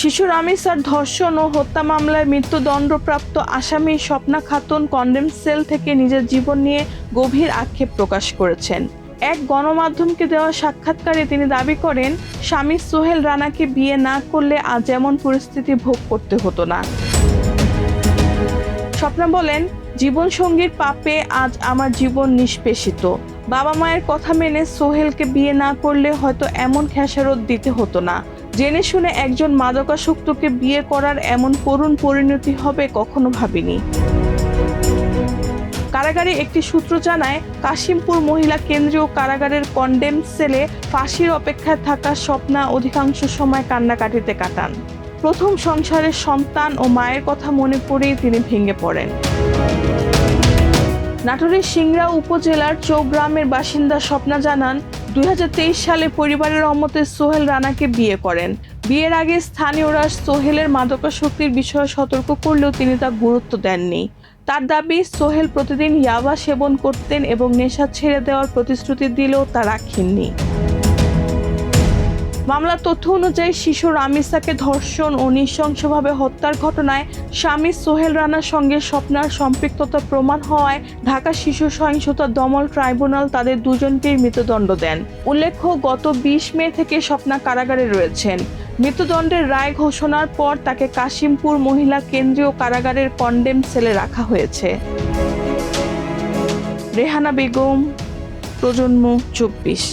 শিশু রামিসার ধর্ষণ ও হত্যা মামলায় মৃত্যুদণ্ডপ্রাপ্ত আসামি স্বপ্না খাতুন কনডেম সেল থেকে নিজের জীবন নিয়ে গভীর আক্ষেপ প্রকাশ করেছেন। এক গণমাধ্যমকে দেওয়া সাক্ষাৎকারে তিনি দাবি করেন, স্বামী সোহেল রানাকে বিয়ে না করলে আজ এমন পরিস্থিতি ভোগ করতে হতো না। স্বপ্না বলেন, জীবনসঙ্গীর পাপে আজ আমার জীবন নিষ্পেষিত। বাবা মায়ের কথা মেনে সোহেলকে বিয়ে না করলে হয়তো এমন খেসারত দিতে হতো না। জেনে শুনে একজন মাদকাসক্তকে বিয়ে করার এমন করুণ পরিণতি হবে কখনো ভাবিনি। কারাগারে একটি সূত্র জানায়, কাশিমপুর মহিলা কেন্দ্রীয় কারাগারের কনডেম সেলে ফাঁসির অপেক্ষায় থাকা স্বপ্না অধিকাংশ সময় কান্নাকাটিতে কাটান। প্রথম সংসারের সন্তান ও মায়ের কথা মনে পড়েই তিনি ভেঙে পড়েন। নাটোরের সিংড়া উপজেলার চৌগ্রামের বাসিন্দা স্বপ্না জানান, 2023 সালে পরিবারের অমতে সোহেল রানাকে বিয়ে করেন। বিয়ের আগে স্থানীয়রা সোহেলের মাদকাসক্তির বিষয়ে সতর্ক করলেও তিনি তা গুরুত্ব দেননি। তার দাবি, সোহেল প্রতিদিন ইয়াবা সেবন করতেন এবং নেশা ছেড়ে দেওয়ার প্রতিশ্রুতি দিলেও তা রাখেননি। মামলার তথ্য অনুযায়ী শিশু রামিসাকে ধর্ষণ ও নৃশংসভাবে হত্যার ঘটনায় স্বামী সোহেল রানার সঙ্গে স্বপ্নার সম্পৃক্ততা প্রমাণ হওয়ায় ঢাকা শিশু সহিংসতা দমন ট্রাইব্যুনাল তাদের দুজনকেই মৃত্যুদণ্ড দেন। উল্লেখ্য, গত 20 মে থেকে স্বপ্না কারাগারে রয়েছেন। মৃত্যুদণ্ডের রায় ঘোষণার পর তাকে কাশিমপুর মহিলা কেন্দ্রীয় কারাগারের কনডেম সেলে রাখা হয়েছে। রেহানা বেগম, প্রজন্ম 24।